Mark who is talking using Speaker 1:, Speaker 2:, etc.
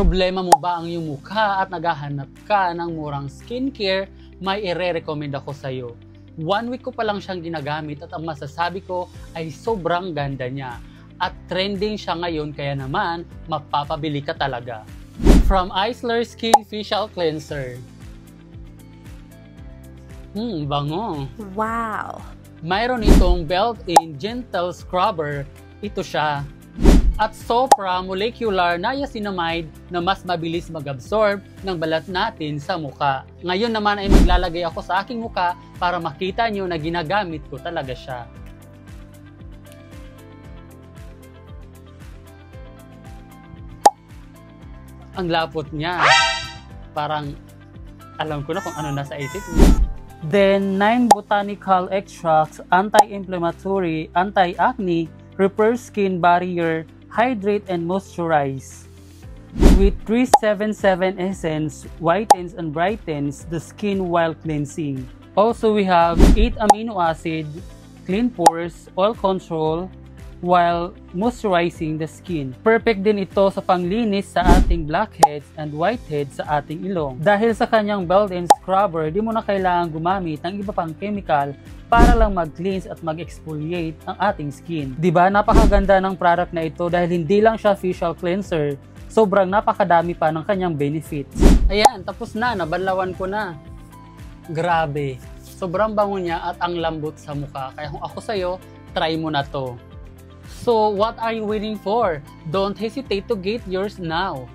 Speaker 1: Problema mo ba ang iyong mukha at naghahanap ka ng murang skincare? May ire-recommend ako sa iyo. 1 week ko pa lang siyang ginagamit at ang masasabi ko ay sobrang ganda niya. At trending siya ngayon kaya naman mapapabili ka talaga. From Isler Skin Facial Cleanser. Bango.
Speaker 2: Wow!
Speaker 1: Mayroon itong built-in gentle scrubber. Ito siya. At supra-molecular niacinamide na mas mabilis mag-absorb ng balat natin sa muka. Ngayon naman ay maglalagay ako sa aking muka para makita nyo na ginagamit ko talaga siya. Ang lapot niya. Parang alam ko na kung ano nasa isip niya. Then, 9 botanical extracts, anti-inflammatory, anti-acne, repair skin barrier, hydrate and moisturize. With 377 essence, whitens and brightens the skin while cleansing. Also, we have 8 amino acid, clean pores, oil control, while moisturizing the skin. Perfect din ito sa panglinis sa ating blackheads and whiteheads sa ating ilong. Dahil sa kanyang built-in scrubber, di mo na kailangan gumamit ng iba pang chemical para lang mag-cleanse at mag-exfoliate ang ating skin. Diba? Napakaganda ng product na ito dahil hindi lang siya facial cleanser, sobrang napakadami pa ng kanyang benefits. Ayan, tapos na, nabanlawan ko na. Grabe, sobrang bango niya at ang lambot sa mukha. Kaya kung ako sa'yo, try mo na to. So, what are you waiting for? Don't hesitate to get yours now.